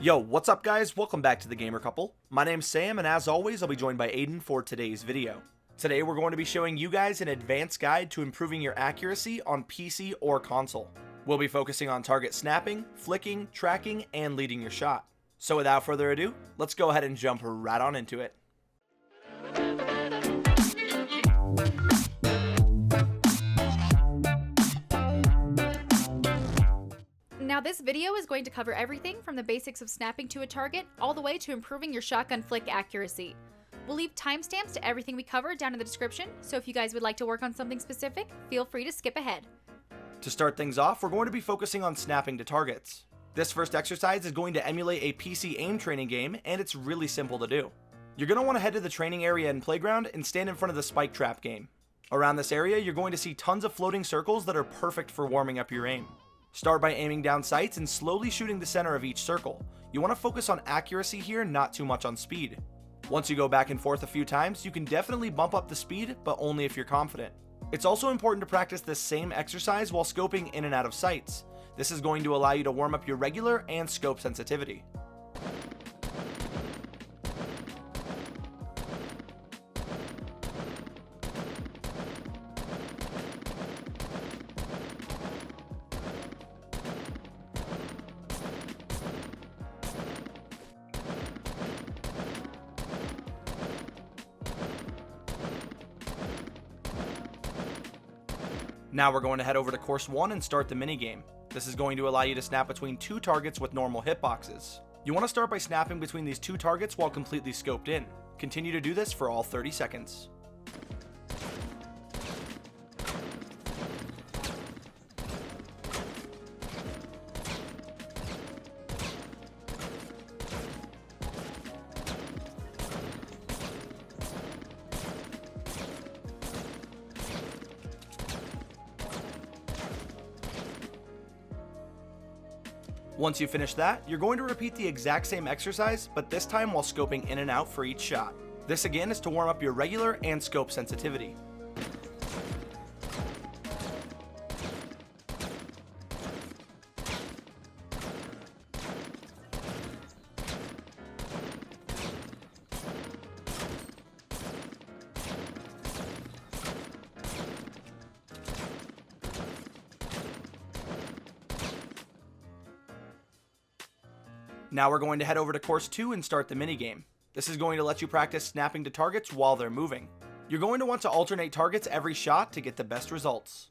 Yo, what's up guys? Welcome back to the Gamer Couple. My name's Sam, and as always, I'll be joined by Aidan for today's video. Today we're going to be showing you guys an advanced guide to improving your accuracy on PC or console. We'll be focusing on target snapping, flicking, tracking, and leading your shot. So without further ado, let's go ahead and jump right on into it. Now this video is going to cover everything from the basics of snapping to a target all the way to improving your shotgun flick accuracy. We'll leave timestamps to everything we cover down in the description, so if you guys would like to work on something specific, feel free to skip ahead. To start things off, we're going to be focusing on snapping to targets. This first exercise is going to emulate a PC aim training game, and it's really simple to do. You're going to want to head to the training area and playground and stand in front of the spike trap game. Around this area, you're going to see tons of floating circles that are perfect for warming up your aim. Start by aiming down sights and slowly shooting the center of each circle. You want to focus on accuracy here, not too much on speed. Once you go back and forth a few times, you can definitely bump up the speed, but only if you're confident. It's also important to practice this same exercise while scoping in and out of sights. This is going to allow you to warm up your regular and scope sensitivity. Now we're going to head over to course 1 and start the minigame. This is going to allow you to snap between two targets with normal hitboxes. You want to start by snapping between these two targets while completely scoped in. Continue to do this for all 30 seconds. Once you finish that, you're going to repeat the exact same exercise, but this time while scoping in and out for each shot. This again is to warm up your regular and scope sensitivity. Now we're going to head over to course 2 and start the minigame. This is going to let you practice snapping to targets while they're moving. You're going to want to alternate targets every shot to get the best results.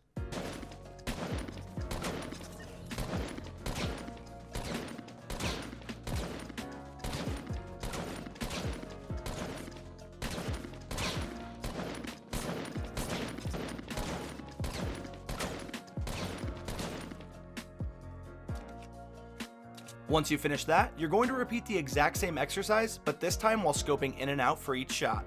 Once you finish that, you're going to repeat the exact same exercise, but this time while scoping in and out for each shot.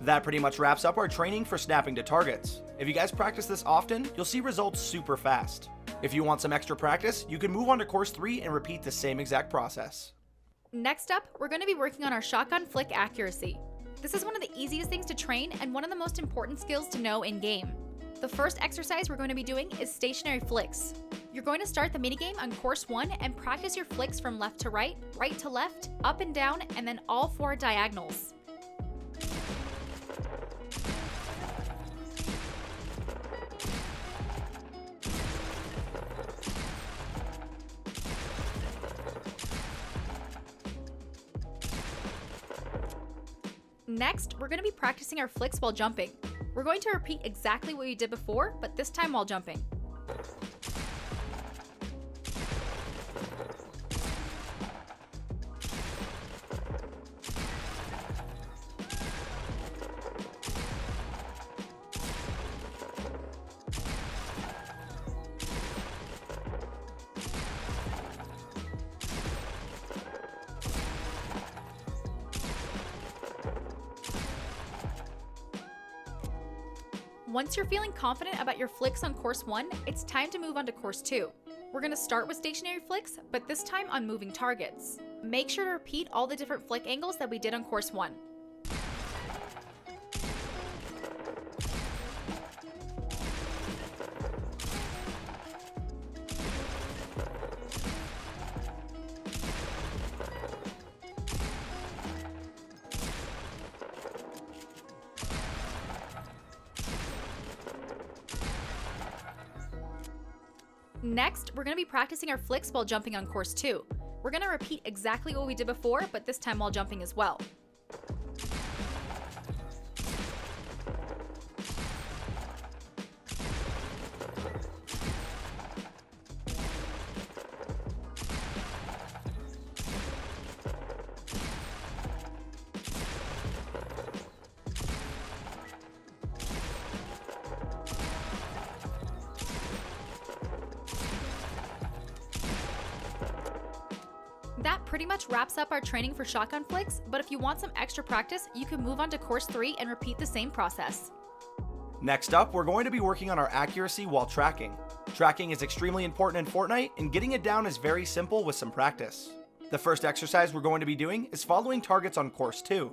That pretty much wraps up our training for snapping to targets. If you guys practice this often, you'll see results super fast. If you want some extra practice, you can move on to course 3 and repeat the same exact process. Next up, we're going to be working on our shotgun flick accuracy. This is one of the easiest things to train and one of the most important skills to know in-game. The first exercise we're going to be doing is stationary flicks. You're going to start the minigame on course 1 and practice your flicks from left to right to left, up and down, and then all 4 diagonals. Next, we're going to be practicing our flicks while jumping. We're going to repeat exactly what we did before, but this time while jumping. Once you're feeling confident about your flicks on course 1, it's time to move on to course 2. We're going to start with stationary flicks, but this time on moving targets. Make sure to repeat all the different flick angles that we did on course 1. Next, we're going to be practicing our flicks while jumping on course 2. We're going to repeat exactly what we did before, but this time while jumping as well. That pretty much wraps up our training for shotgun flicks, but if you want some extra practice, you can move on to course 3 and repeat the same process. Next up, we're going to be working on our accuracy while tracking. Tracking is extremely important in Fortnite, and getting it down is very simple with some practice. The first exercise we're going to be doing is following targets on course 2.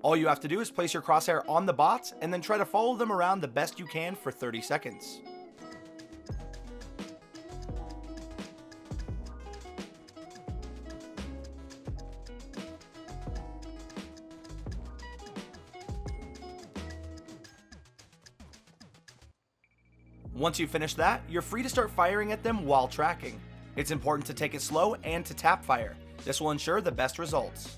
All you have to do is place your crosshair on the bots and then try to follow them around the best you can for 30 seconds. Once you finish that, you're free to start firing at them while tracking. It's important to take it slow and to tap fire. This will ensure the best results.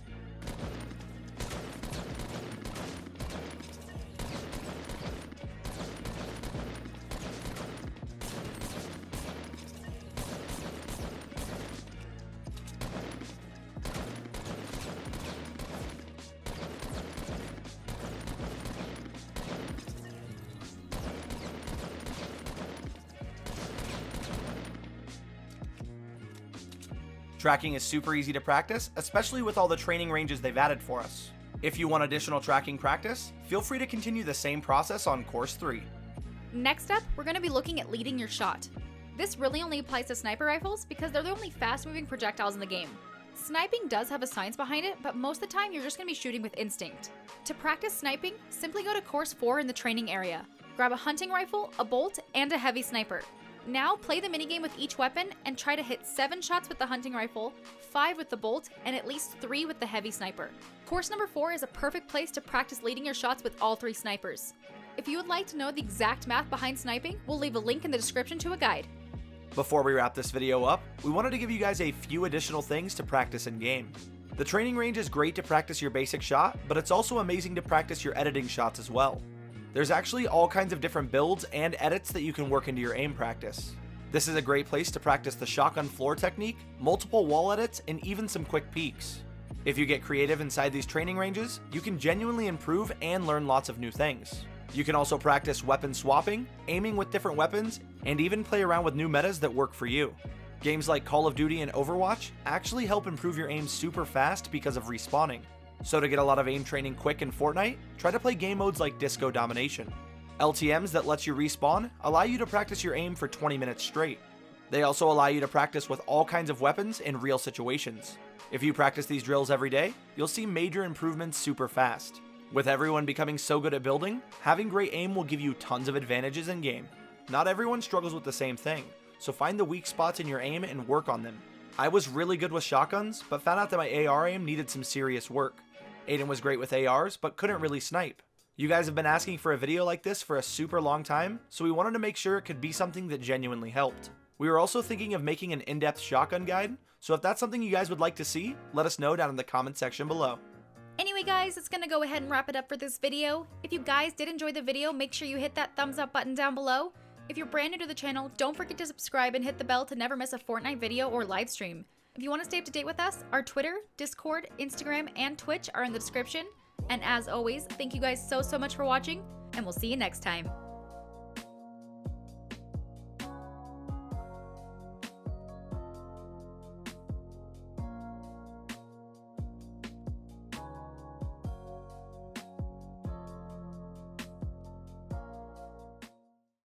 Tracking is super easy to practice, especially with all the training ranges they've added for us. If you want additional tracking practice, feel free to continue the same process on course 3. Next up, we're going to be looking at leading your shot. This really only applies to sniper rifles because they're the only fast-moving projectiles in the game. Sniping does have a science behind it, but most of the time you're just going to be shooting with instinct. To practice sniping, simply go to course 4 in the training area. Grab a hunting rifle, a bolt, and a heavy sniper. Now play the minigame with each weapon and try to hit 7 shots with the hunting rifle, 5 with the bolt, and at least 3 with the heavy sniper. Course number 4 is a perfect place to practice leading your shots with all 3 snipers. If you would like to know the exact math behind sniping, we'll leave a link in the description to a guide. Before we wrap this video up, we wanted to give you guys a few additional things to practice in game. The training range is great to practice your basic shot, but it's also amazing to practice your editing shots as well. There's actually all kinds of different builds and edits that you can work into your aim practice. This is a great place to practice the shotgun floor technique, multiple wall edits, and even some quick peeks. If you get creative inside these training ranges, you can genuinely improve and learn lots of new things. You can also practice weapon swapping, aiming with different weapons, and even play around with new metas that work for you. Games like Call of Duty and Overwatch actually help improve your aim super fast because of respawning. So to get a lot of aim training quick in Fortnite, try to play game modes like Disco Domination. LTMs that lets you respawn allow you to practice your aim for 20 minutes straight. They also allow you to practice with all kinds of weapons in real situations. If you practice these drills every day, you'll see major improvements super fast. With everyone becoming so good at building, having great aim will give you tons of advantages in game. Not everyone struggles with the same thing, so find the weak spots in your aim and work on them. I was really good with shotguns, but found out that my AR aim needed some serious work. Aidan was great with ARs, but couldn't really snipe. You guys have been asking for a video like this for a super long time, so we wanted to make sure it could be something that genuinely helped. We were also thinking of making an in-depth shotgun guide, so if that's something you guys would like to see, let us know down in the comment section below. Anyway guys, it's gonna go ahead and wrap it up for this video. If you guys did enjoy the video, make sure you hit that thumbs up button down below. If you're brand new to the channel, don't forget to subscribe and hit the bell to never miss a Fortnite video or live stream. If you want to stay up to date with us, our Twitter, Discord, Instagram, and Twitch are in the description. And as always, thank you guys so much for watching, and we'll see you next time.